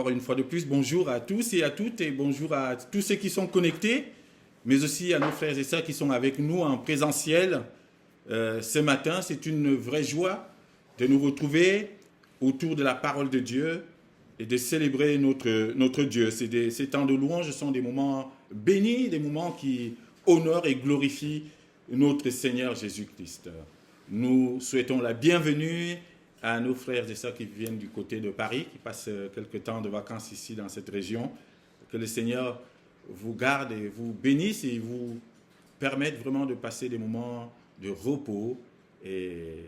encore une fois de plus, bonjour à tous et à toutes et bonjour à tous ceux qui sont connectés, mais aussi à nos frères et sœurs qui sont avec nous en présentiel ce matin. C'est une vraie joie de nous retrouver autour de la parole de Dieu et de célébrer notre Dieu. Ces temps de louange sont des moments bénis, des moments qui honorent et glorifient notre Seigneur Jésus-Christ. Nous souhaitons la bienvenue à nos frères et sœurs qui viennent du côté de Paris, qui passent quelques temps de vacances ici dans cette région. Que le Seigneur vous garde et vous bénisse et vous permette vraiment de passer des moments de repos et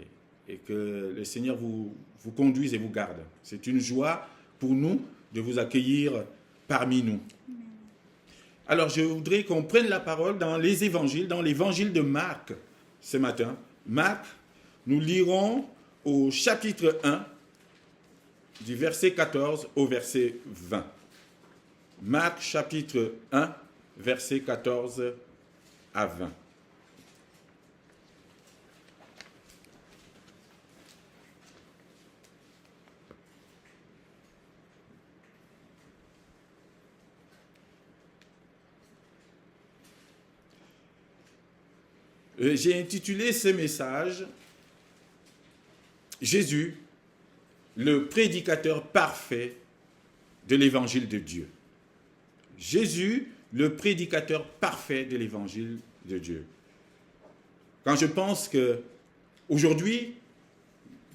que le Seigneur vous conduise et vous garde. C'est une joie pour nous de vous accueillir parmi nous. Alors, je voudrais qu'on prenne la parole dans les évangiles, dans l'évangile de Marc ce matin. Marc, nous lirons au chapitre 1, du verset 14 au verset 20. Marc, chapitre 1, verset 14 à 20. J'ai intitulé ce message « Jésus, le prédicateur parfait de l'évangile de Dieu ». Jésus, le prédicateur parfait de l'évangile de Dieu. Quand je pense qu'aujourd'hui,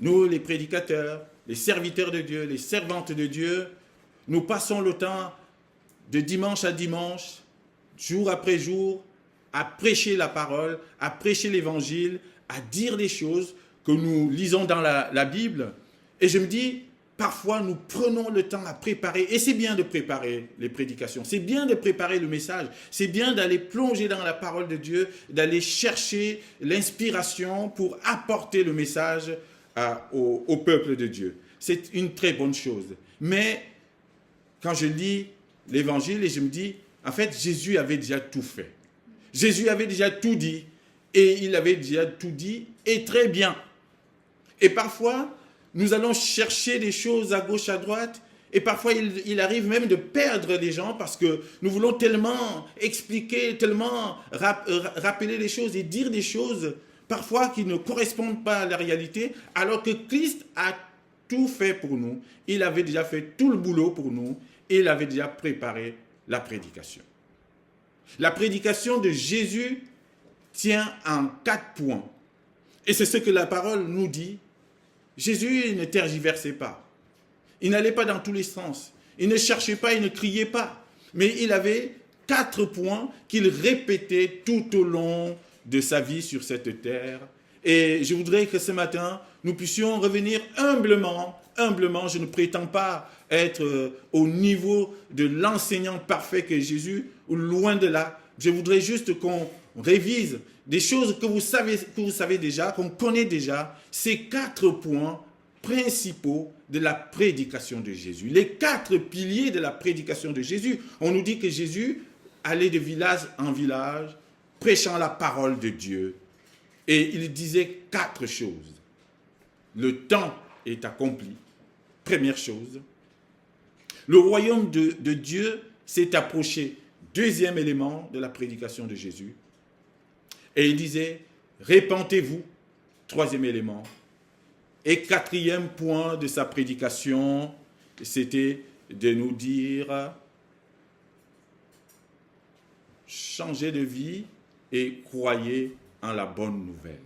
nous les prédicateurs, les serviteurs de Dieu, les servantes de Dieu, nous passons le temps de dimanche à dimanche, jour après jour, à prêcher la parole, à prêcher l'évangile, à dire des choses que nous lisons dans la Bible. Et je me dis, parfois nous prenons le temps à préparer, et c'est bien de préparer les prédications, c'est bien de préparer le message, c'est bien d'aller plonger dans la parole de Dieu, d'aller chercher l'inspiration pour apporter le message au peuple de Dieu. C'est une très bonne chose. Mais quand je lis l'évangile et je me dis, en fait, Jésus avait déjà tout fait. Jésus avait déjà tout dit, et il avait déjà tout dit, et très bien. Et parfois, nous allons chercher des choses à gauche, à droite, et parfois il arrive même de perdre les gens parce que nous voulons tellement expliquer, tellement rappeler les choses et dire des choses parfois qui ne correspondent pas à la réalité, alors que Christ a tout fait pour nous. Il avait déjà fait tout le boulot pour nous, et il avait déjà préparé la prédication. La prédication de Jésus tient en 4 points. Et c'est ce que la parole nous dit. Jésus ne tergiversait pas. Il n'allait pas dans tous les sens. Il ne cherchait pas, il ne criait pas. Mais il avait 4 points qu'il répétait tout au long de sa vie sur cette terre. Et je voudrais que ce matin, nous puissions revenir humblement. Humblement, je ne prétends pas être au niveau de l'enseignant parfait que Jésus, ou loin de là. Je voudrais juste qu'on révise des choses que vous savez déjà, qu'on connaît déjà, ces 4 points principaux de la prédication de Jésus. Les 4 piliers de la prédication de Jésus. On nous dit que Jésus allait de village en village, prêchant la parole de Dieu. Et il disait 4 choses. Le temps est accompli. Première chose. Le royaume de Dieu s'est approché. Deuxième élément de la prédication de Jésus. Et il disait, répentez-vous. Troisième élément. Et 4e point de sa prédication, c'était de nous dire, changez de vie et croyez en la bonne nouvelle.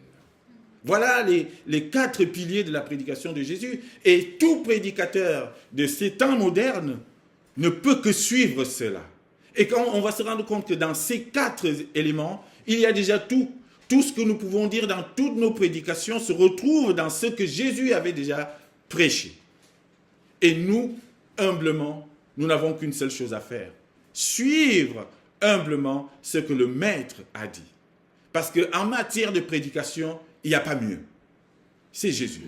Voilà les 4 piliers de la prédication de Jésus. Et tout prédicateur de ces temps modernes ne peut que suivre cela. Et quand on va se rendre compte que dans ces 4 éléments, il y a déjà tout. Tout ce que nous pouvons dire dans toutes nos prédications se retrouve dans ce que Jésus avait déjà prêché. Et nous, humblement, nous n'avons qu'une seule chose à faire. Suivre humblement ce que le Maître a dit. Parce qu'en matière de prédication, il n'y a pas mieux. C'est Jésus.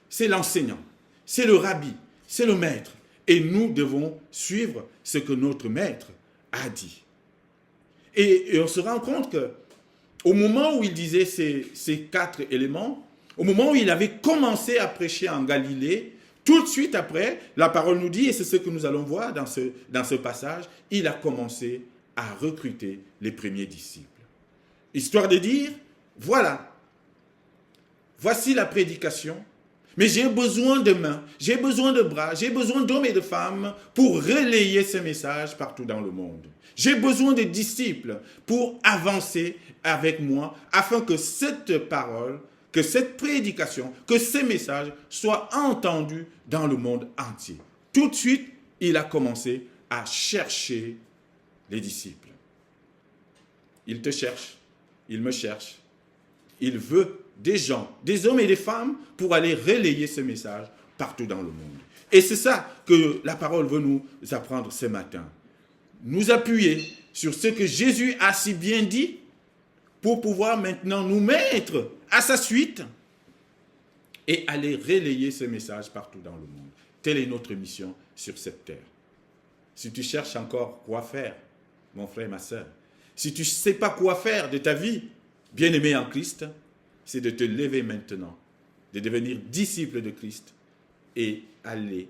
C'est l'enseignant. C'est le rabbi. C'est le Maître. Et nous devons suivre ce que notre Maître a dit. Et on se rend compte que au moment où il disait ces 4 éléments, au moment où il avait commencé à prêcher en Galilée, Tout de suite après, la parole nous dit, et c'est ce que nous allons voir dans ce passage, il a commencé à recruter les premiers disciples. Histoire de dire, voilà, voici la prédication, mais j'ai besoin de mains, j'ai besoin de bras, j'ai besoin d'hommes et de femmes pour relayer ce message partout dans le monde. J'ai besoin de disciples pour avancer avec moi afin que cette parole, que cette prédication, que ces messages soient entendus dans le monde entier. Tout de suite, il a commencé à chercher les disciples. Il te cherche, il me cherche, il veut des gens, des hommes et des femmes pour aller relayer ce message partout dans le monde. Et c'est ça que la parole veut nous apprendre ce matin. Nous appuyer sur ce que Jésus a si bien dit pour pouvoir maintenant nous mettre à sa suite et aller relayer ce message partout dans le monde. Telle est notre mission sur cette terre. Si tu cherches encore quoi faire, mon frère et ma sœur, si tu ne sais pas quoi faire de ta vie, bien-aimé en Christ, c'est de te lever maintenant, de devenir disciple de Christ et aller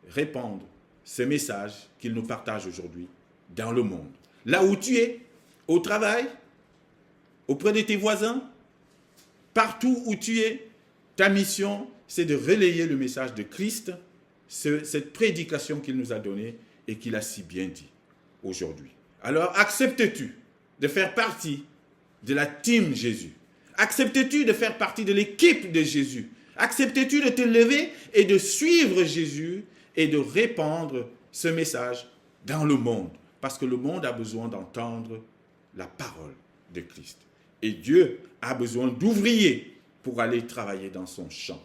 répandre ce message qu'il nous partage aujourd'hui dans le monde. Là où tu es, au travail, auprès de tes voisins, partout où tu es, ta mission, c'est de relayer le message de Christ, cette prédication qu'il nous a donnée et qu'il a si bien dit aujourd'hui. Alors, acceptes-tu de faire partie de la team Jésus? Acceptes-tu de faire partie de l'équipe de Jésus? Acceptes-tu de te lever et de suivre Jésus et de répandre ce message dans le monde? Parce que le monde a besoin d'entendre la parole de Christ. Et Dieu a besoin d'ouvriers pour aller travailler dans son champ.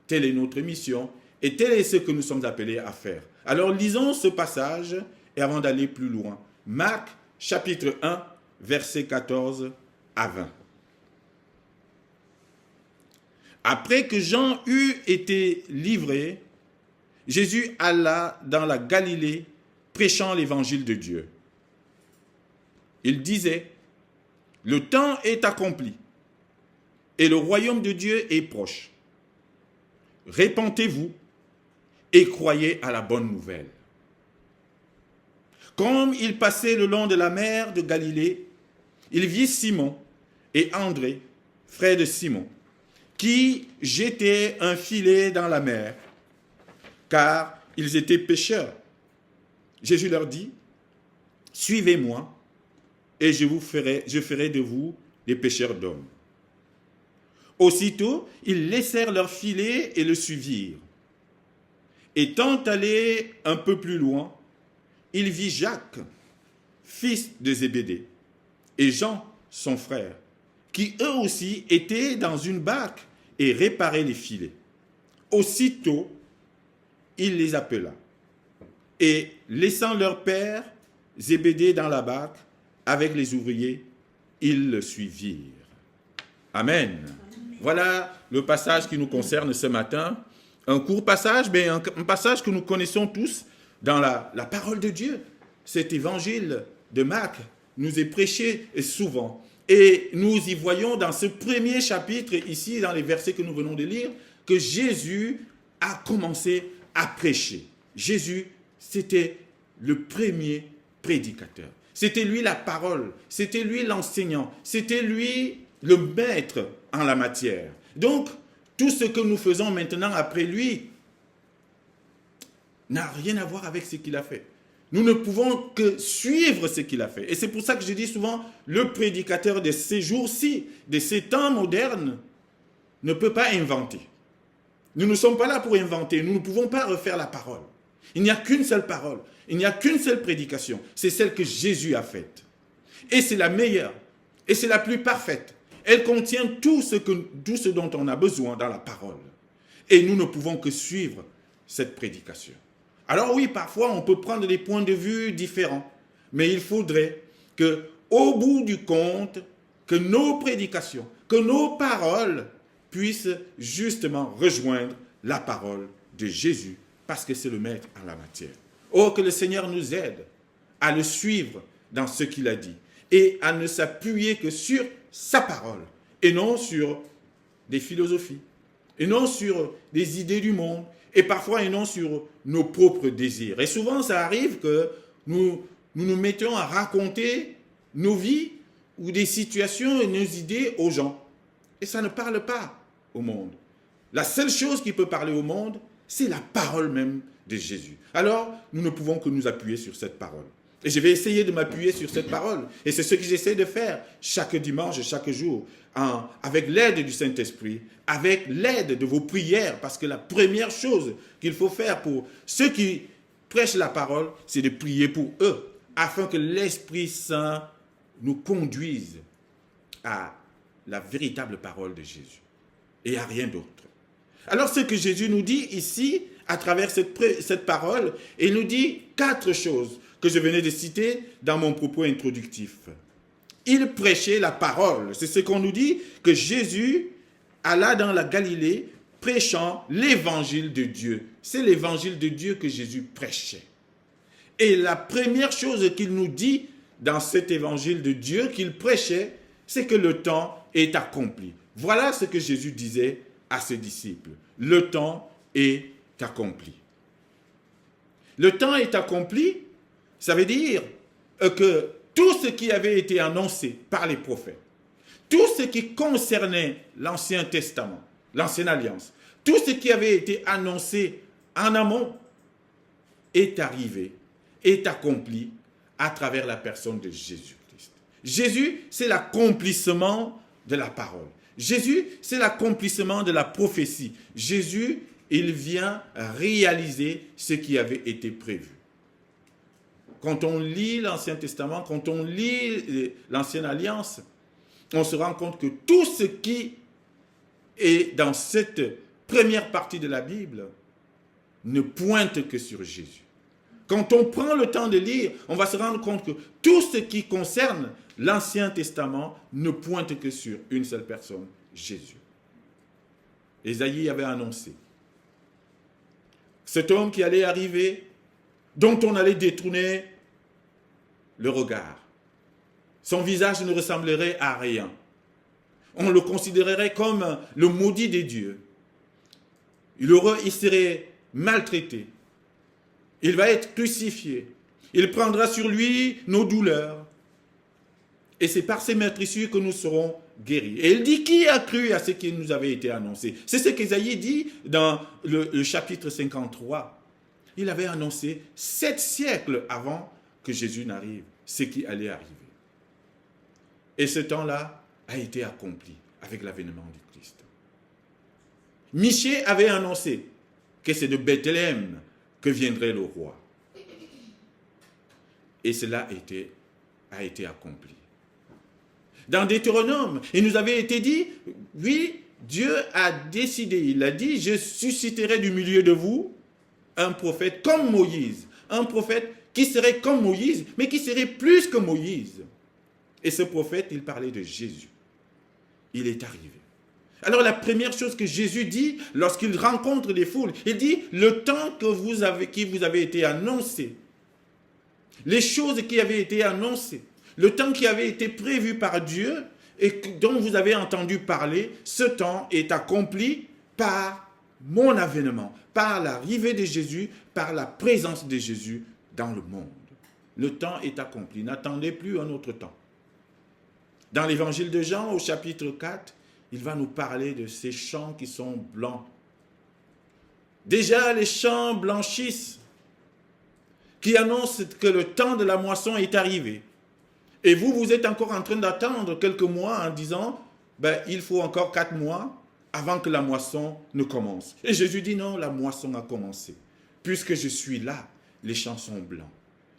Telle est notre mission et tel est ce que nous sommes appelés à faire. Alors lisons ce passage et avant d'aller plus loin, Marc chapitre 1, versets 14 à 20. Après que Jean eut été livré, Jésus alla dans la Galilée prêchant l'évangile de Dieu. Il disait, « Le temps est accompli et le royaume de Dieu est proche. Répentez-vous et croyez à la bonne nouvelle. » Comme il passait le long de la mer de Galilée, il vit Simon et André, frères de Simon, qui jetaient un filet dans la mer, car ils étaient pêcheurs. Jésus leur dit, « Suivez-moi, et je ferai de vous des pêcheurs d'hommes. » Aussitôt, ils laissèrent leur filet et le suivirent. Étant allés un peu plus loin, il vit Jacques, fils de Zébédée, et Jean, son frère, qui eux aussi étaient dans une barque et réparaient les filets. Aussitôt, il les appela. Et laissant leur père, Zébédée dans la barque, avec les ouvriers, ils le suivirent. Amen. Voilà le passage qui nous concerne ce matin. Un court passage, mais un passage que nous connaissons tous dans la parole de Dieu. Cet évangile de Marc nous est prêché souvent. Et nous y voyons dans ce premier chapitre, ici, dans les versets que nous venons de lire, que Jésus a commencé à prêcher. Jésus, c'était le premier prédicateur. C'était lui la parole, c'était lui l'enseignant, c'était lui le maître en la matière. Donc, tout ce que nous faisons maintenant après lui n'a rien à voir avec ce qu'il a fait. Nous ne pouvons que suivre ce qu'il a fait. Et c'est pour ça que je dis souvent, le prédicateur de ces jours-ci, de ces temps modernes, ne peut pas inventer. Nous ne sommes pas là pour inventer, nous ne pouvons pas refaire la parole. Il n'y a qu'une seule parole, il n'y a qu'une seule prédication, c'est celle que Jésus a faite. Et c'est la meilleure, et c'est la plus parfaite. Elle contient tout ce dont on a besoin dans la parole. Et nous ne pouvons que suivre cette prédication. Alors oui, parfois on peut prendre des points de vue différents, mais il faudrait que, au bout du compte, que nos prédications, que nos paroles puissent justement rejoindre la parole de Jésus, parce que c'est le maître en la matière. Oh, que le Seigneur nous aide à le suivre dans ce qu'il a dit et à ne s'appuyer que sur sa parole et non sur des philosophies, et non sur des idées du monde, et parfois et non sur nos propres désirs. Et souvent, ça arrive que nous mettons à raconter nos vies ou des situations et nos idées aux gens. Et ça ne parle pas au monde. La seule chose qui peut parler au monde, c'est la parole même de Jésus. Alors, nous ne pouvons que nous appuyer sur cette parole. Et je vais essayer de m'appuyer sur cette parole. Et c'est ce que j'essaie de faire chaque dimanche, chaque jour, avec l'aide du Saint-Esprit, avec l'aide de vos prières. Parce que la première chose qu'il faut faire pour ceux qui prêchent la parole, c'est de prier pour eux, afin que l'Esprit Saint nous conduise à la véritable parole de Jésus et à rien d'autre. Alors, ce que Jésus nous dit ici, à travers cette parole, il nous dit 4 choses que je venais de citer dans mon propos introductif. Il prêchait la parole. C'est ce qu'on nous dit, que Jésus alla dans la Galilée prêchant l'évangile de Dieu. C'est l'évangile de Dieu que Jésus prêchait. Et la première chose qu'il nous dit dans cet évangile de Dieu qu'il prêchait, c'est que le temps est accompli. Voilà ce que Jésus disait à ses disciples. Le temps est accompli. Le temps est accompli, ça veut dire que tout ce qui avait été annoncé par les prophètes, tout ce qui concernait l'Ancien Testament, l'Ancienne Alliance, tout ce qui avait été annoncé en amont est arrivé, est accompli à travers la personne de Jésus-Christ. Jésus, c'est l'accomplissement de la parole. Jésus, c'est l'accomplissement de la prophétie. Jésus, il vient réaliser ce qui avait été prévu. Quand on lit l'Ancien Testament, quand on lit l'Ancienne Alliance, on se rend compte que tout ce qui est dans cette première partie de la Bible ne pointe que sur Jésus. Quand on prend le temps de lire, on va se rendre compte que tout ce qui concerne l'Ancien Testament ne pointe que sur une seule personne, Jésus. Ésaïe avait annoncé cet homme qui allait arriver, dont on allait détourner le regard. Son visage ne ressemblerait à rien. On le considérerait comme le maudit des dieux. Il serait maltraité. Il va être crucifié. Il prendra sur lui nos douleurs. Et c'est par ses meurtrissures que nous serons guéris. Et il dit, qui a cru à ce qui nous avait été annoncé? C'est ce qu'Ésaïe dit dans le chapitre 53. Il avait annoncé 7 siècles avant que Jésus n'arrive, ce qui allait arriver. Et ce temps-là a été accompli avec l'avènement du Christ. Michée avait annoncé que c'est de Bethléem que viendrait le roi. Et cela a été accompli. Dans Deutéronome, il nous avait été dit, oui, Dieu a décidé, il a dit, je susciterai du milieu de vous un prophète comme Moïse, un prophète qui serait comme Moïse, mais qui serait plus que Moïse. Et ce prophète, il parlait de Jésus. Il est arrivé. Alors la première chose que Jésus dit lorsqu'il rencontre les foules, il dit, le temps qui vous avait été annoncé, les choses qui avaient été annoncées, le temps qui avait été prévu par Dieu et dont vous avez entendu parler, ce temps est accompli par mon avènement, par l'arrivée de Jésus, par la présence de Jésus dans le monde. Le temps est accompli. N'attendez plus un autre temps. Dans l'évangile de Jean, au chapitre 4, il va nous parler de ces champs qui sont blancs. Déjà, les champs blanchissent, qui annoncent que le temps de la moisson est arrivé. Et vous êtes encore en train d'attendre quelques mois en disant, il faut encore 4 mois avant que la moisson ne commence. Et Jésus dit non, la moisson a commencé. Puisque je suis là, les champs sont blancs.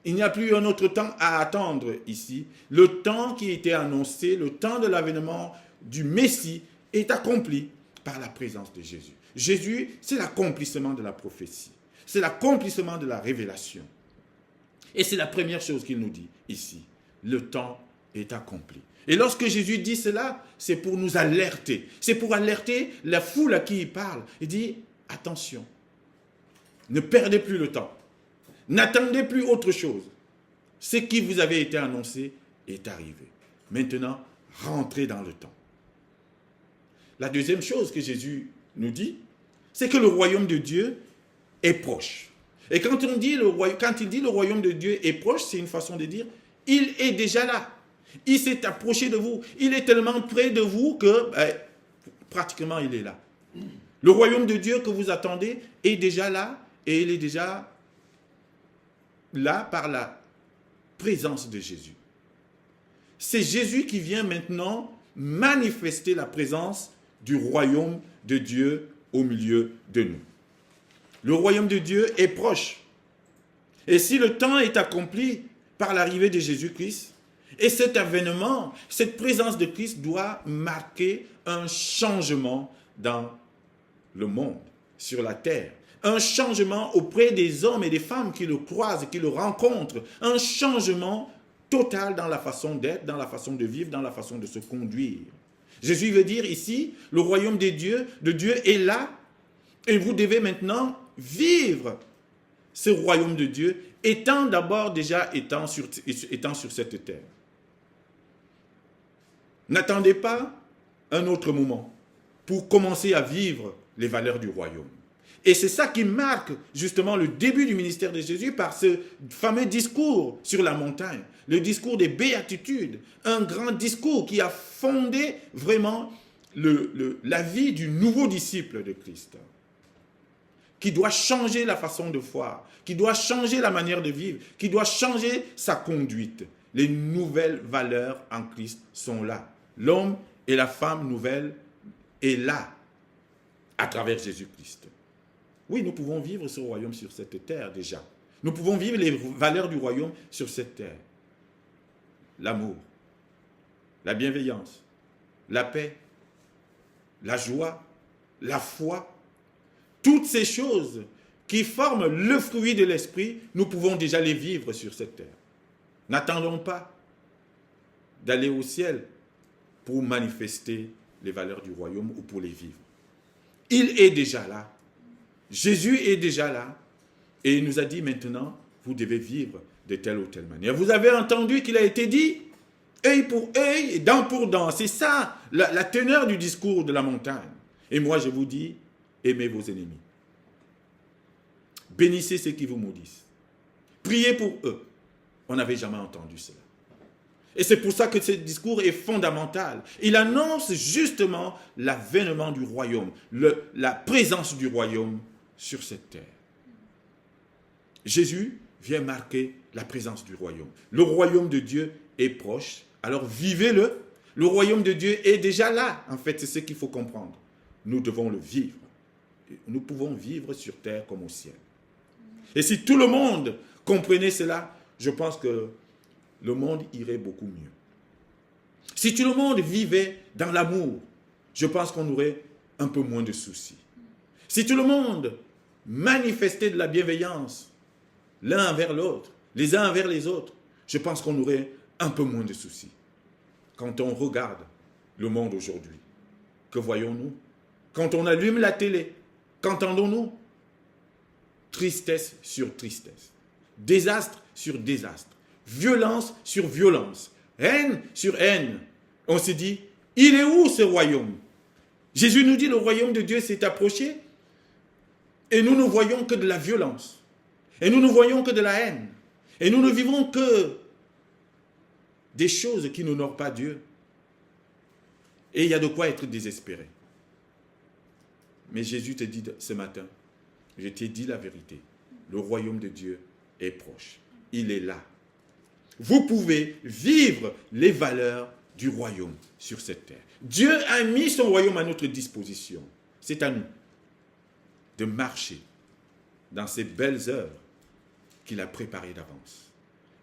Il n'y a plus un autre temps à attendre ici. Le temps qui était annoncé, le temps de l'avènement du Messie est accompli par la présence de Jésus. Jésus, c'est l'accomplissement de la prophétie. C'est l'accomplissement de la révélation. Et c'est la première chose qu'il nous dit ici. Le temps est accompli. Et lorsque Jésus dit cela, c'est pour nous alerter. C'est pour alerter la foule à qui il parle. Il dit, attention, ne perdez plus le temps. N'attendez plus autre chose. Ce qui vous avait été annoncé est arrivé. Maintenant, rentrez dans le temps. La deuxième chose que Jésus nous dit, c'est que le royaume de Dieu est proche. Et quand il dit le royaume de Dieu est proche, c'est une façon de dire, il est déjà là. Il s'est approché de vous. Il est tellement près de vous que pratiquement il est là. Le royaume de Dieu que vous attendez est déjà là et il est déjà là par la présence de Jésus. C'est Jésus qui vient maintenant manifester la présence du royaume de Dieu au milieu de nous. Le royaume de Dieu est proche. Et si le temps est accompli par l'arrivée de Jésus-Christ, et cet avènement, cette présence de Christ doit marquer un changement dans le monde, sur la terre. Un changement auprès des hommes et des femmes qui le croisent, qui le rencontrent. Un changement total dans la façon d'être, dans la façon de vivre, dans la façon de se conduire. Jésus veut dire ici, le royaume de Dieu est là, et vous devez maintenant vivre ce royaume de Dieu, étant sur cette terre. N'attendez pas un autre moment pour commencer à vivre les valeurs du royaume. Et c'est ça qui marque justement le début du ministère de Jésus par ce fameux discours sur la montagne, le discours des béatitudes, un grand discours qui a fondé vraiment la vie du nouveau disciple de Christ, qui doit changer la façon de voir, qui doit changer la manière de vivre, qui doit changer sa conduite. Les nouvelles valeurs en Christ sont là. L'homme et la femme nouvelle est là, à travers Jésus-Christ. Oui, nous pouvons vivre ce royaume sur cette terre déjà. Nous pouvons vivre les valeurs du royaume sur cette terre. L'amour, la bienveillance, la paix, la joie, la foi. Toutes ces choses qui forment le fruit de l'esprit, nous pouvons déjà les vivre sur cette terre. N'attendons pas d'aller au ciel pour manifester les valeurs du royaume ou pour les vivre. Il est déjà là. Jésus est déjà là. Et il nous a dit maintenant, vous devez vivre de telle ou telle manière. Vous avez entendu qu'il a été dit, œil pour œil et dent pour dent. C'est ça, la teneur du discours de la montagne. Et moi, je vous dis, aimez vos ennemis. Bénissez ceux qui vous maudissent. Priez pour eux. On n'avait jamais entendu cela. Et c'est pour ça que ce discours est fondamental. Il annonce justement l'avènement du royaume, la présence du royaume sur cette terre. Jésus vient marquer la présence du royaume. Le royaume de Dieu est proche, alors vivez-le. Le royaume de Dieu est déjà là. En fait, c'est ce qu'il faut comprendre. Nous devons le vivre. Nous pouvons vivre sur terre comme au ciel. Et si tout le monde comprenait cela, je pense que le monde irait beaucoup mieux. Si tout le monde vivait dans l'amour, je pense qu'on aurait un peu moins de soucis. Si tout le monde manifestait de la bienveillance, l'un envers l'autre, les uns envers les autres, je pense qu'on aurait un peu moins de soucis. Quand on regarde le monde aujourd'hui, que voyons-nous? Quand on allume la télé, qu'entendons-nous? Tristesse sur tristesse, désastre sur désastre, violence sur violence, haine sur haine. On se dit, il est où ce royaume? Jésus nous dit, le royaume de Dieu s'est approché et nous ne voyons que de la violence. Et nous ne voyons que de la haine. Et nous ne vivons que des choses qui n'honorent pas Dieu. Et il y a de quoi être désespéré. Mais Jésus te dit ce matin, je t'ai dit la vérité. Le royaume de Dieu est proche. Il est là. Vous pouvez vivre les valeurs du royaume sur cette terre. Dieu a mis son royaume à notre disposition. C'est à nous de marcher dans ces belles œuvres qu'il a préparées d'avance.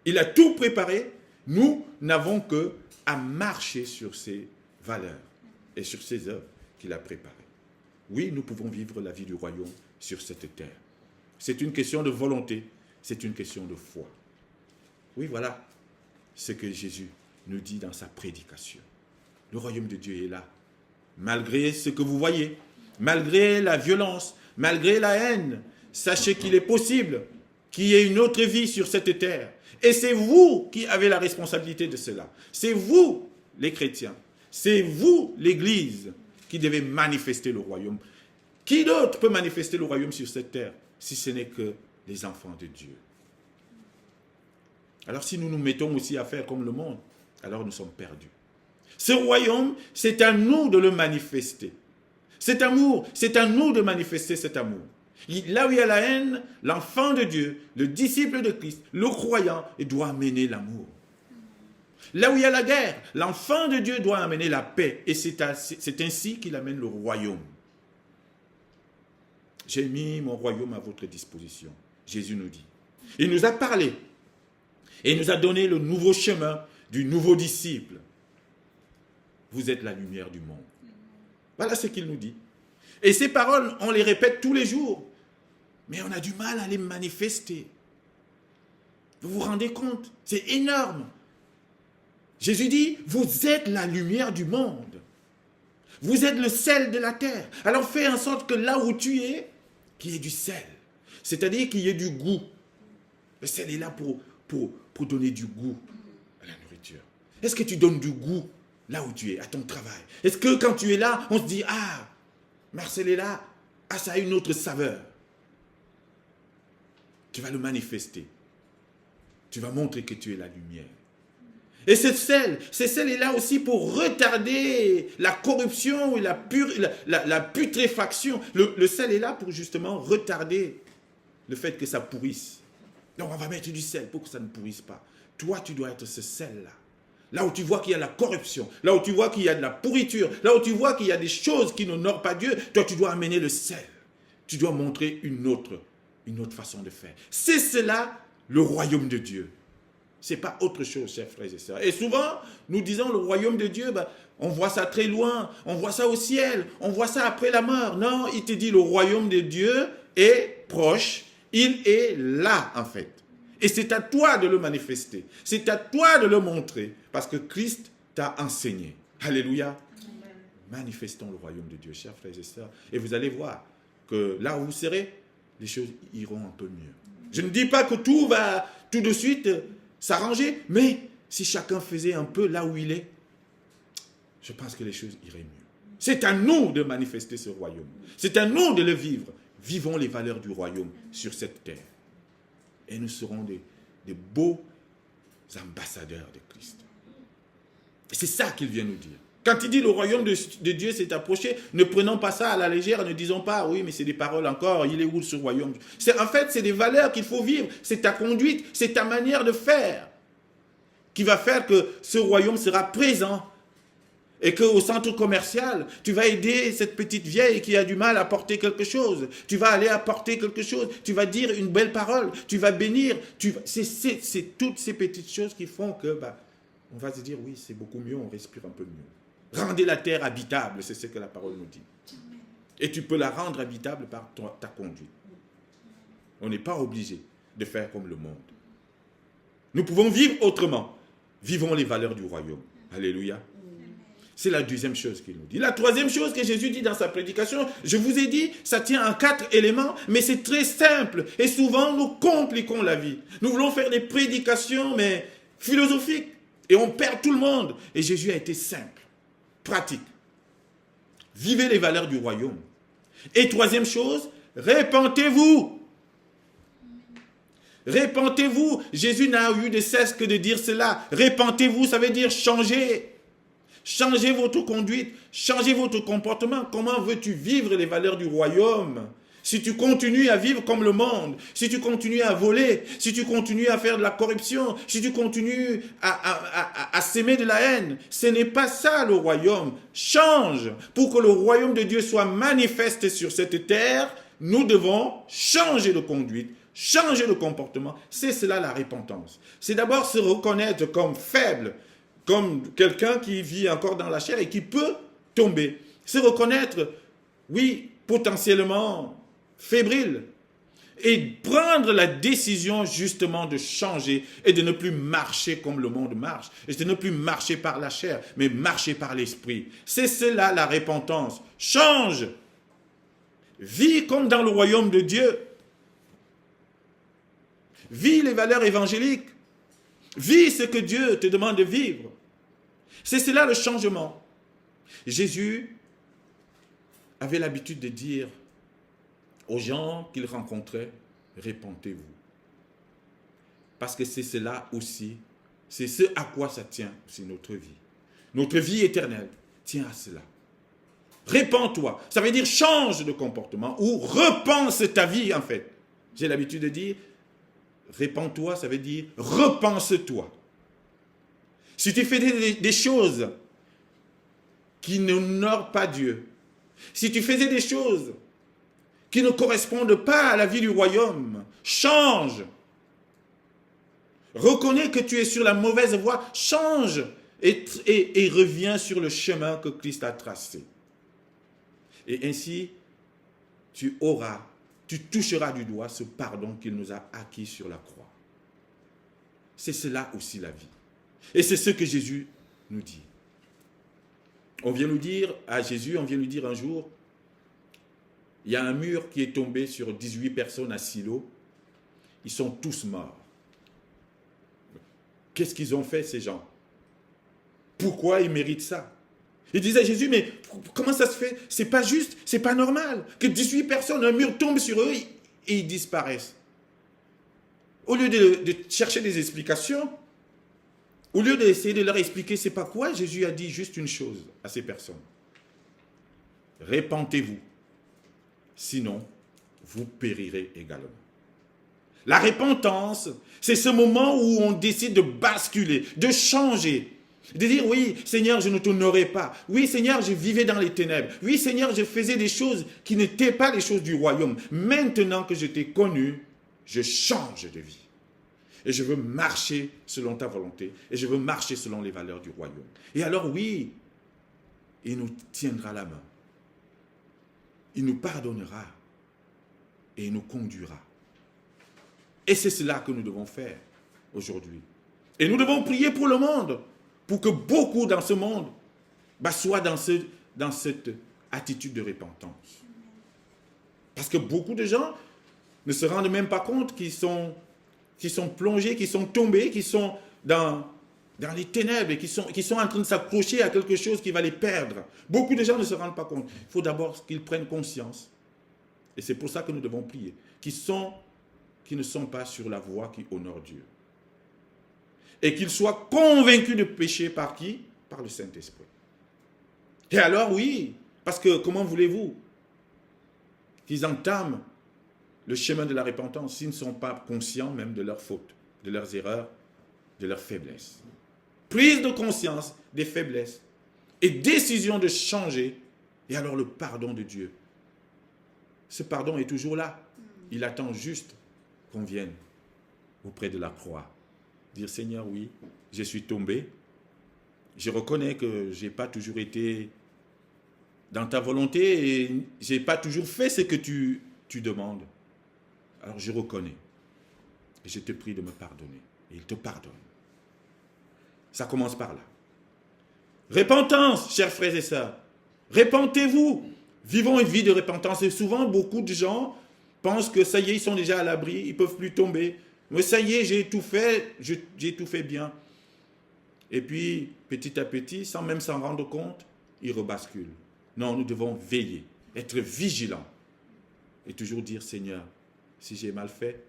Il a tout préparé. Nous n'avons que à marcher sur ces valeurs et sur ces œuvres qu'il a préparées. Oui, nous pouvons vivre la vie du royaume sur cette terre. C'est une question de volonté, c'est une question de foi. Oui, voilà ce que Jésus nous dit dans sa prédication. Le royaume de Dieu est là. Malgré ce que vous voyez, malgré la violence, malgré la haine, sachez qu'il est possible qu'il y ait une autre vie sur cette terre. Et c'est vous qui avez la responsabilité de cela. C'est vous, les chrétiens. C'est vous, l'Église, qui devez manifester le royaume. Qui d'autre peut manifester le royaume sur cette terre si ce n'est que les enfants de Dieu. Alors si nous nous mettons aussi à faire comme le monde, alors nous sommes perdus. Ce royaume, c'est à nous de le manifester. Cet amour, c'est à nous de manifester cet amour. Là où il y a la haine, l'enfant de Dieu, le disciple de Christ, le croyant, il doit amener l'amour. Là où il y a la guerre, l'enfant de Dieu doit amener la paix. Et c'est ainsi qu'il amène le royaume. J'ai mis mon royaume à votre disposition. Jésus nous dit. Il nous a parlé. Et il nous a donné le nouveau chemin du nouveau disciple. Vous êtes la lumière du monde. Voilà ce qu'il nous dit. Et ces paroles, on les répète tous les jours. Mais on a du mal à les manifester. Vous vous rendez compte? C'est énorme. Jésus dit, vous êtes la lumière du monde. Vous êtes le sel de la terre. Alors fais en sorte que là où tu es, qu'il y ait du sel. C'est-à-dire qu'il y ait du goût. Le sel est là pour donner du goût à la nourriture. Est-ce que tu donnes du goût là où tu es, à ton travail? Est-ce que quand tu es là, on se dit, ah, Marcel est là, ah, ça a une autre saveur. Tu vas le manifester. Tu vas montrer que tu es la lumière. Et ce sel est là aussi pour retarder la corruption et la putréfaction. Le sel est là pour justement retarder le fait que ça pourrisse. Donc on va mettre du sel pour que ça ne pourrisse pas. Toi, tu dois être ce sel-là. Là où tu vois qu'il y a la corruption, là où tu vois qu'il y a de la pourriture, là où tu vois qu'il y a des choses qui n'honorent pas Dieu, toi tu dois amener le sel. Tu dois montrer une autre façon de faire. C'est cela le royaume de Dieu. Ce n'est pas autre chose, chers frères et sœurs. Et souvent, nous disons le royaume de Dieu, on voit ça très loin, on voit ça au ciel, on voit ça après la mort. Non, il te dit le royaume de Dieu est proche, il est là en fait. Et c'est à toi de le manifester, c'est à toi de le montrer, parce que Christ t'a enseigné. Alléluia. Amen. Manifestons le royaume de Dieu, chers frères et sœurs. Et vous allez voir que là où vous serez, les choses iront un peu mieux. Je ne dis pas que tout va tout de suite s'arranger, mais si chacun faisait un peu là où il est, je pense que les choses iraient mieux. C'est à nous de manifester ce royaume. C'est à nous de le vivre. Vivons les valeurs du royaume sur cette terre. Et nous serons des beaux ambassadeurs de Christ. Et c'est ça qu'il vient nous dire. Quand il dit le royaume de Dieu s'est approché, ne prenons pas ça à la légère, ne disons pas, oui, mais c'est des paroles encore, il est où ce royaume? En fait, c'est des valeurs qu'il faut vivre, c'est ta conduite, c'est ta manière de faire qui va faire que ce royaume sera présent. Et qu'au centre commercial, tu vas aider cette petite vieille qui a du mal à porter quelque chose. Tu vas aller apporter quelque chose. Tu vas dire une belle parole. Tu vas bénir. C'est toutes ces petites choses qui font que on va se dire, oui, c'est beaucoup mieux, on respire un peu mieux. Rendez la terre habitable, c'est ce que la parole nous dit. Et tu peux la rendre habitable par ta conduite. On n'est pas obligé de faire comme le monde. Nous pouvons vivre autrement. Vivons les valeurs du royaume. Alléluia. C'est la deuxième chose qu'il nous dit. La troisième chose que Jésus dit dans sa prédication, je vous ai dit, ça tient en 4 éléments, mais c'est très simple. Et souvent, nous compliquons la vie. Nous voulons faire des prédications, mais philosophiques. Et on perd tout le monde. Et Jésus a été simple, pratique. Vivez les valeurs du royaume. Et troisième chose, répentez-vous. Répentez-vous. Jésus n'a eu de cesse que de dire cela. Répentez-vous, ça veut dire changer. Changez votre conduite, changez votre comportement. Comment veux-tu vivre les valeurs du royaume si tu continues à vivre comme le monde, si tu continues à voler, si tu continues à faire de la corruption, si tu continues à s'aimer de la haine? Ce n'est pas ça le royaume. Change. Pour que le royaume de Dieu soit manifeste sur cette terre, nous devons changer de conduite, changer de comportement. C'est cela la repentance. C'est d'abord se reconnaître comme faible, comme quelqu'un qui vit encore dans la chair et qui peut tomber. Se reconnaître, oui, potentiellement fébrile. Et prendre la décision justement de changer et de ne plus marcher comme le monde marche. Et de ne plus marcher par la chair, mais marcher par l'esprit. C'est cela la repentance. Change. Vis comme dans le royaume de Dieu. Vis les valeurs évangéliques. Vis ce que Dieu te demande de vivre. C'est cela le changement. Jésus avait l'habitude de dire aux gens qu'il rencontrait, répentez-vous. Parce que c'est cela aussi, c'est ce à quoi ça tient aussi notre vie. Notre vie éternelle tient à cela. Répands-toi, ça veut dire change de comportement ou repense ta vie en fait. J'ai l'habitude de dire, répands-toi, ça veut dire repense-toi. Si tu fais des choses qui n'honorent pas Dieu, si tu faisais des choses qui ne correspondent pas à la vie du royaume, change. Reconnais que tu es sur la mauvaise voie, change et reviens sur le chemin que Christ a tracé. Et ainsi, tu toucheras du doigt ce pardon qu'il nous a acquis sur la croix. C'est cela aussi la vie. Et c'est ce que Jésus nous dit. On vient nous dire à Jésus, on vient lui dire un jour, il y a un mur qui est tombé sur 18 personnes à Silo. Ils sont tous morts. Qu'est-ce qu'ils ont fait ces gens? Pourquoi ils méritent ça? Il disait à Jésus, mais comment ça se fait? C'est pas juste, c'est pas normal que 18 personnes, un mur tombe sur eux et ils disparaissent. Au lieu de chercher des explications, au lieu d'essayer de leur expliquer c'est pas quoi, Jésus a dit juste une chose à ces personnes. Répentez-vous, sinon vous périrez également. La repentance, c'est ce moment où on décide de basculer, de changer. De dire, oui, Seigneur, je ne t'honorais pas. Oui, Seigneur, je vivais dans les ténèbres. Oui, Seigneur, je faisais des choses qui n'étaient pas les choses du royaume. Maintenant que je t'ai connu, je change de vie. Et je veux marcher selon ta volonté. Et je veux marcher selon les valeurs du royaume. Et alors, oui, il nous tiendra la main. Il nous pardonnera. Et il nous conduira. Et c'est cela que nous devons faire aujourd'hui. Et nous devons prier pour le monde. Pour que beaucoup dans ce monde soient dans cette attitude de repentance. Parce que beaucoup de gens ne se rendent même pas compte qu'ils sont plongés, qu'ils sont tombés, qu'ils sont dans les ténèbres et qu'ils sont en train de s'accrocher à quelque chose qui va les perdre. Beaucoup de gens ne se rendent pas compte. Il faut d'abord qu'ils prennent conscience. Et c'est pour ça que nous devons prier. Qui ne sont pas sur la voie qui honore Dieu. Et qu'ils soient convaincus de péché par qui? Par le Saint-Esprit. Et alors oui, parce que comment voulez-vous qu'ils entament le chemin de la repentance s'ils ne sont pas conscients même de leurs fautes, de leurs erreurs, de leurs faiblesses. Prise de conscience des faiblesses et décision de changer, et alors le pardon de Dieu. Ce pardon est toujours là. Il attend juste qu'on vienne auprès de la croix. Dire, Seigneur, oui, je suis tombé. Je reconnais que je n'ai pas toujours été dans ta volonté et je n'ai pas toujours fait ce que tu demandes. Alors je reconnais. Et je te prie de me pardonner. Et il te pardonne. Ça commence par là. Repentance, chers frères et sœurs. Repentez-vous. Vivons une vie de repentance. Et souvent, beaucoup de gens pensent que ça y est, ils sont déjà à l'abri, ils ne peuvent plus tomber. Mais ça y est, j'ai tout fait, j'ai tout fait bien. Et puis, petit à petit, sans même s'en rendre compte, ils rebasculent. Non, nous devons veiller, être vigilants. Et toujours dire, Seigneur, si j'ai mal fait,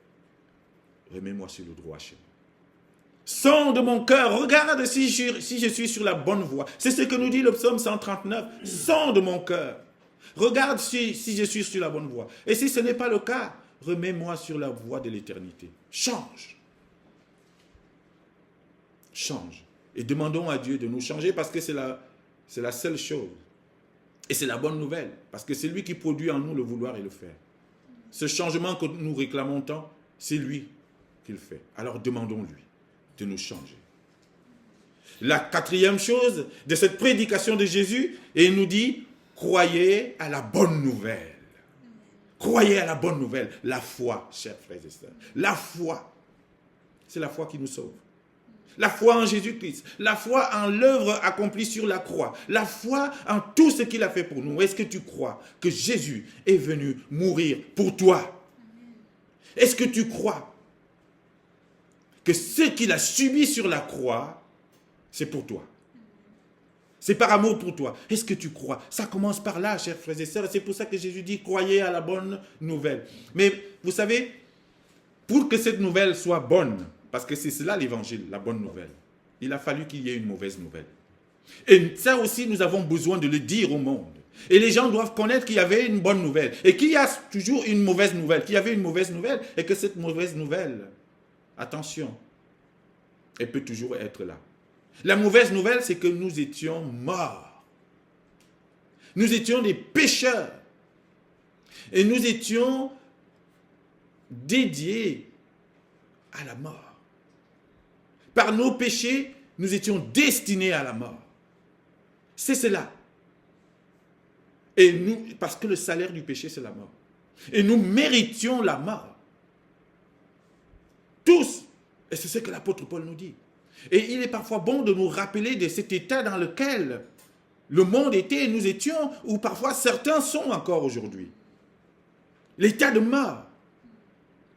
remets-moi sur le droit chemin. Sonde mon cœur, regarde si je suis sur la bonne voie. C'est ce que nous dit le psaume 139. Sonde mon cœur. Regarde si je suis sur la bonne voie. Et si ce n'est pas le cas, remets-moi sur la voie de l'éternité. Change. Change. Et demandons à Dieu de nous changer parce que c'est la seule chose. Et c'est la bonne nouvelle. Parce que c'est lui qui produit en nous le vouloir et le faire. Ce changement que nous réclamons tant, c'est lui qui le fait. Alors demandons-lui de nous changer. La quatrième chose de cette prédication de Jésus, et il nous dit, croyez à la bonne nouvelle. Croyez à la bonne nouvelle. La foi, chers frères et sœurs. La foi. C'est la foi qui nous sauve. La foi en Jésus-Christ. La foi en l'œuvre accomplie sur la croix. La foi en tout ce qu'il a fait pour nous. Est-ce que tu crois que Jésus est venu mourir pour toi? Est-ce que tu crois que ce qu'il a subi sur la croix, c'est pour toi? C'est par amour pour toi. Est-ce que tu crois? Ça commence par là, chers frères et sœurs. C'est pour ça que Jésus dit, croyez à la bonne nouvelle. Mais vous savez, pour que cette nouvelle soit bonne, parce que c'est cela l'évangile, la bonne nouvelle, il a fallu qu'il y ait une mauvaise nouvelle. Et ça aussi, nous avons besoin de le dire au monde. Et les gens doivent connaître qu'il y avait une bonne nouvelle. Et qu'il y a toujours une mauvaise nouvelle. Qu'il y avait une mauvaise nouvelle. Et que cette mauvaise nouvelle, attention, elle peut toujours être là. La mauvaise nouvelle, c'est que nous étions morts. Nous étions des pécheurs. Et nous étions dédiés à la mort. Par nos péchés, nous étions destinés à la mort. C'est cela. Et nous, parce que le salaire du péché, c'est la mort. Et nous méritions la mort. Tous. Et c'est ce que l'apôtre Paul nous dit. Et il est parfois bon de nous rappeler de cet état dans lequel le monde était et nous étions, ou parfois certains sont encore aujourd'hui. L'état de mort.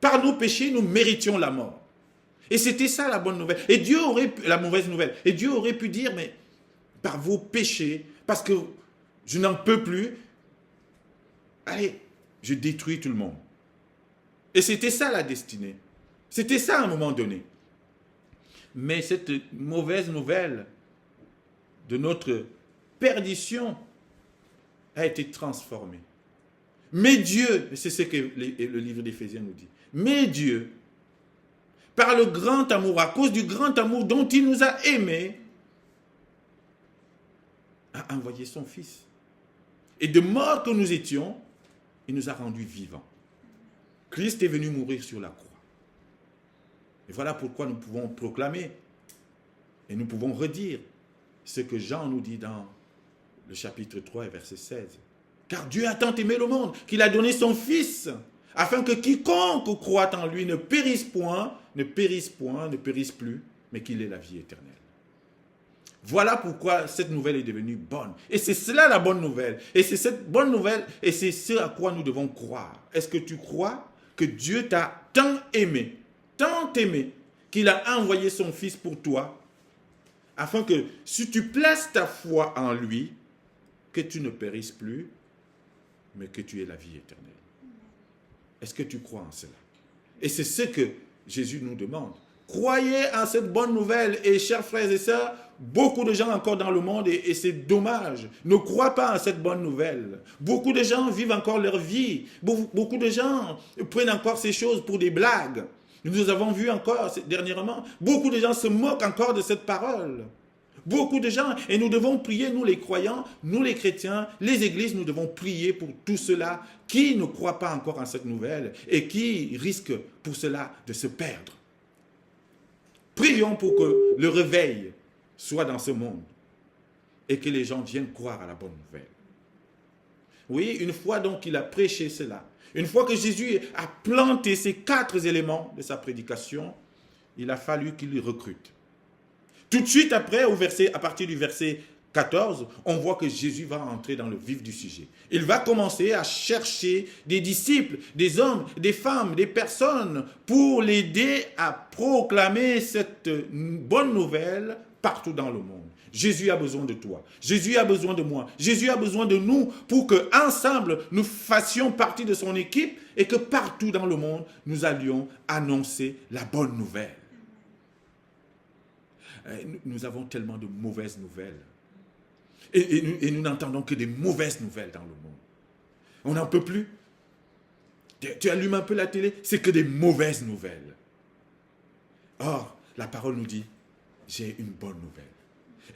Par nos péchés, nous méritions la mort. Et c'était ça la bonne nouvelle. Et Dieu aurait pu, la mauvaise nouvelle. Et Dieu aurait pu dire, mais par vos péchés, parce que je n'en peux plus, allez, je détruis tout le monde. Et c'était ça la destinée. C'était ça à un moment donné. Mais cette mauvaise nouvelle de notre perdition a été transformée. Mais Dieu, c'est ce que le livre d'Éphésiens nous dit, mais Dieu, par le grand amour, à cause du grand amour dont il nous a aimés, a envoyé son Fils. Et de mort que nous étions, il nous a rendus vivants. Christ est venu mourir sur la croix. Et voilà pourquoi nous pouvons proclamer et nous pouvons redire ce que Jean nous dit dans le chapitre 3 et verset 16. Car Dieu a tant aimé le monde qu'il a donné son Fils, afin que quiconque croit en lui ne périsse plus, mais qu'il ait la vie éternelle. Voilà pourquoi cette nouvelle est devenue bonne. Et c'est cela la bonne nouvelle. Et c'est cette bonne nouvelle, et c'est ce à quoi nous devons croire. Est-ce que tu crois que Dieu t'a tant aimé, qu'il a envoyé son Fils pour toi, afin que si tu places ta foi en lui, que tu ne périsses plus, mais que tu aies la vie éternelle. Est-ce que tu crois en cela? Et c'est ce que Jésus nous demande. Croyez en cette bonne nouvelle. Et chers frères et sœurs, beaucoup de gens encore dans le monde, et c'est dommage, ne croient pas en cette bonne nouvelle. Beaucoup de gens vivent encore leur vie. Beaucoup de gens prennent encore ces choses pour des blagues. Nous avons vu encore dernièrement, beaucoup de gens se moquent encore de cette parole. Beaucoup de gens, et nous devons prier, nous les croyants, nous les chrétiens, les églises, nous devons prier pour tout cela qui ne croient pas encore en cette nouvelle et qui risquent pour cela de se perdre. Prions pour que le réveil soit dans ce monde et que les gens viennent croire à la bonne nouvelle. Oui, une fois donc qu'il a prêché cela, une fois que Jésus a planté ces 4 éléments de sa prédication, il a fallu qu'il recrute. Tout de suite après, à partir du verset 14, on voit que Jésus va entrer dans le vif du sujet. Il va commencer à chercher des disciples, des hommes, des femmes, des personnes pour l'aider à proclamer cette bonne nouvelle partout dans le monde. Jésus a besoin de toi. Jésus a besoin de moi. Jésus a besoin de nous pour que ensemble nous fassions partie de son équipe et que partout dans le monde, nous allions annoncer la bonne nouvelle. Nous avons tellement de mauvaises nouvelles. Et nous n'entendons que des mauvaises nouvelles dans le monde. On n'en peut plus. Tu allumes un peu la télé, c'est que des mauvaises nouvelles. Or, la parole nous dit, j'ai une bonne nouvelle.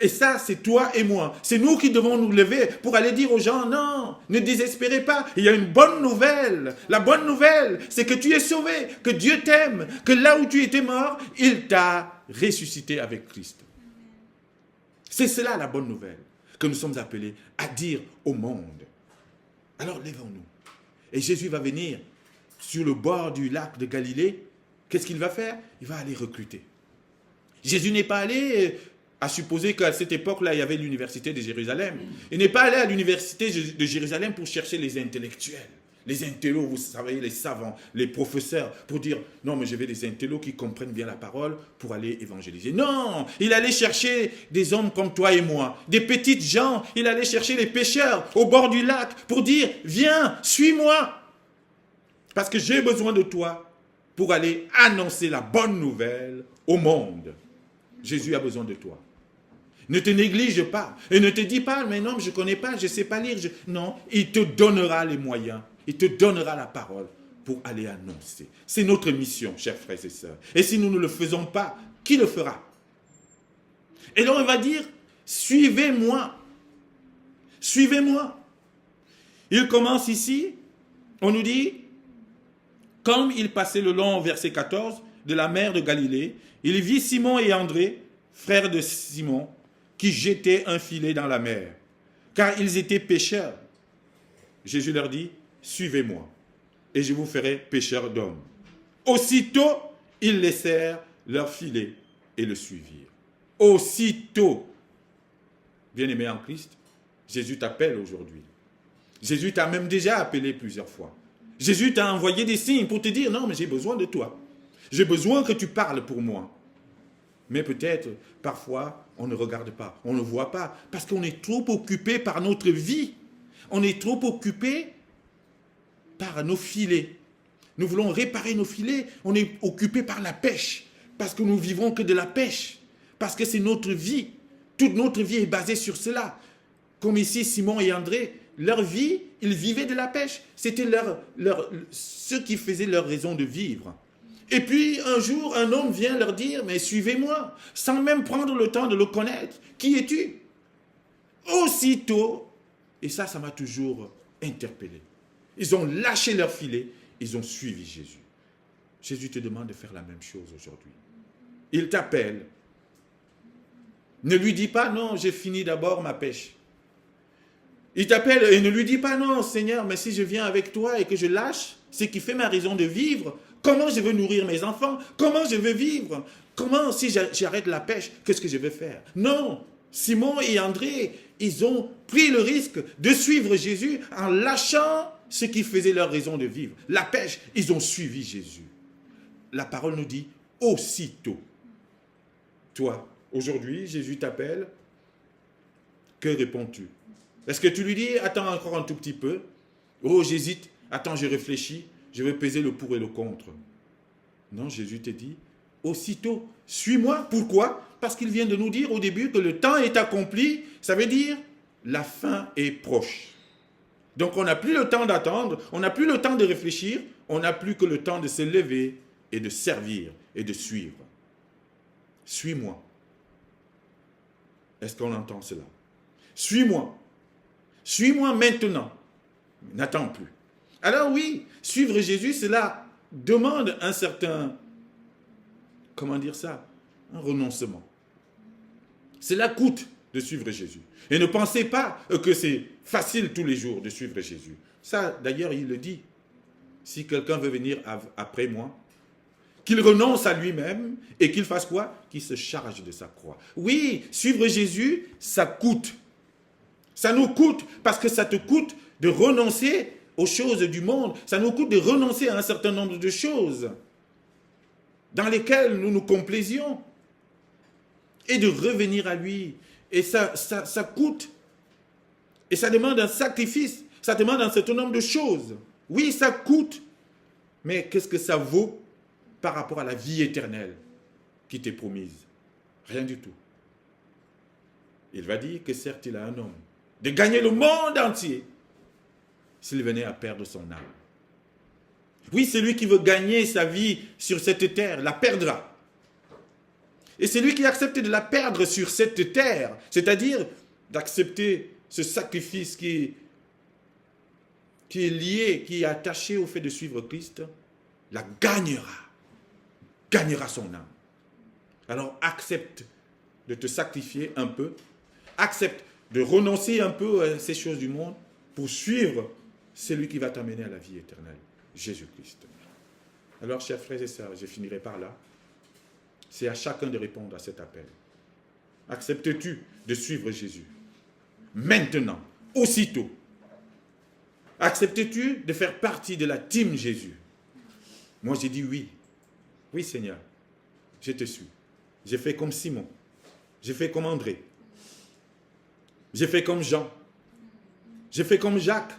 Et ça, c'est toi et moi. C'est nous qui devons nous lever pour aller dire aux gens, non, ne désespérez pas, il y a une bonne nouvelle. La bonne nouvelle, c'est que tu es sauvé, que Dieu t'aime, que là où tu étais mort, il t'a ressuscité avec Christ. C'est cela la bonne nouvelle que nous sommes appelés à dire au monde. Alors lèvons-nous. Et Jésus va venir sur le bord du lac de Galilée. Qu'est-ce qu'il va faire? Il va aller recruter. Jésus n'est pas allé à supposer qu'à cette époque-là, il y avait l'université de Jérusalem. Il n'est pas allé à l'université de Jérusalem pour chercher les intellectuels, Les intellos, vous savez, les savants, les professeurs, pour dire, non, mais je veux des intellos qui comprennent bien la parole pour aller évangéliser. Non, il allait chercher des hommes comme toi et moi, des petites gens, il allait chercher les pêcheurs au bord du lac pour dire, viens, suis-moi, parce que j'ai besoin de toi pour aller annoncer la bonne nouvelle au monde. Jésus a besoin de toi. Ne te néglige pas et ne te dis pas, mais non, je ne connais pas, je ne sais pas lire. Non, il te donnera les moyens, il te donnera la parole pour aller annoncer. C'est notre mission, chers frères et sœurs. Et si nous ne le faisons pas, qui le fera? Et donc on va dire, suivez-moi. Suivez-moi. Il commence ici, on nous dit, comme il passait le long, verset 14, de la mer de Galilée, il vit Simon et André, frères de Simon, qui jetaient un filet dans la mer, car ils étaient pêcheurs. Jésus leur dit, suivez-moi, et je vous ferai pêcheurs d'hommes. Aussitôt, ils laissèrent leur filet et le suivirent. Aussitôt, bien-aimé en Christ, Jésus t'appelle aujourd'hui. Jésus t'a même déjà appelé plusieurs fois. Jésus t'a envoyé des signes pour te dire, non, mais j'ai besoin de toi. J'ai besoin que tu parles pour moi. Mais peut-être, parfois, on ne regarde pas, on ne voit pas, parce qu'on est trop occupé par notre vie. On est trop occupé par nos filets. Nous voulons réparer nos filets. On est occupé par la pêche, parce que nous vivons que de la pêche, parce que c'est notre vie. Toute notre vie est basée sur cela. Comme ici, Simon et André, leur vie, ils vivaient de la pêche. C'était ce qui faisait leur raison de vivre. Et puis, un jour, un homme vient leur dire, mais suivez-moi, sans même prendre le temps de le connaître. Qui es-tu? Aussitôt, et ça m'a toujours interpellé. Ils ont lâché leur filet, ils ont suivi Jésus. Jésus te demande de faire la même chose aujourd'hui. Il t'appelle. Ne lui dis pas, non, j'ai fini d'abord ma pêche. Il t'appelle et ne lui dis pas, non, Seigneur, mais si je viens avec toi et que je lâche ce qui fait ma raison de vivre, comment je veux nourrir mes enfants? Comment je veux vivre? Comment, si j'arrête la pêche, qu'est-ce que je vais faire? Non, Simon et André, ils ont pris le risque de suivre Jésus en lâchant ce qui faisait leur raison de vivre. La pêche, ils ont suivi Jésus. La parole nous dit, aussitôt. Toi, aujourd'hui, Jésus t'appelle, que réponds-tu? Est-ce que tu lui dis, attends encore un tout petit peu? Oh, j'hésite, attends, je réfléchis, je vais peser le pour et le contre. Non, Jésus te dit, aussitôt, suis-moi. Pourquoi? Parce qu'il vient de nous dire au début que le temps est accompli, ça veut dire la fin est proche. Donc on n'a plus le temps d'attendre, on n'a plus le temps de réfléchir, on n'a plus que le temps de se lever et de servir et de suivre. Suis-moi. Est-ce qu'on entend cela? Suis-moi. Suis-moi maintenant. N'attends plus. Alors oui, suivre Jésus, cela demande un certain, comment dire ça, un renoncement. Cela coûte de suivre Jésus. Et ne pensez pas que c'est facile tous les jours de suivre Jésus. Ça, d'ailleurs, il le dit. Si quelqu'un veut venir après moi, qu'il renonce à lui-même et qu'il fasse quoi? Qu'il se charge de sa croix. Oui, suivre Jésus, ça coûte. Ça nous coûte parce que ça te coûte de renoncer aux choses du monde. Ça nous coûte de renoncer à un certain nombre de choses dans lesquelles nous nous complaisions et de revenir à lui. Et ça coûte. Et ça demande un sacrifice. Ça demande un certain nombre de choses. Oui, ça coûte. Mais qu'est-ce que ça vaut par rapport à la vie éternelle qui t'est promise? Rien du tout. Il va dire que certes, il a un homme de gagner le monde entier s'il venait à perdre son âme. Oui, celui qui veut gagner sa vie sur cette terre la perdra. Et celui qui accepte de la perdre sur cette terre, c'est-à-dire d'accepter ce sacrifice qui est lié, qui est attaché au fait de suivre Christ, la gagnera son âme. Alors accepte de te sacrifier un peu, accepte de renoncer un peu à ces choses du monde pour suivre celui qui va t'amener à la vie éternelle, Jésus-Christ. Alors, chers frères et sœurs, je finirai par là. C'est à chacun de répondre à cet appel. Acceptes-tu de suivre Jésus? Maintenant, aussitôt. Acceptes-tu de faire partie de la team Jésus? Moi, j'ai dit oui. Oui, Seigneur, je te suis. J'ai fait comme Simon. J'ai fait comme André. J'ai fait comme Jean. J'ai fait comme Jacques.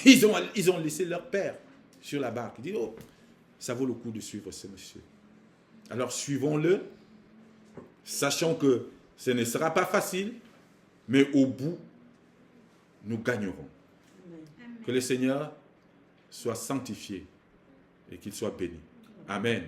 Ils ont laissé leur père sur la barque. Ils disent, oh, ça vaut le coup de suivre ce monsieur. Alors suivons-le, sachant que ce ne sera pas facile, mais au bout, nous gagnerons. Amen. Que le Seigneur soit sanctifié et qu'il soit béni. Amen.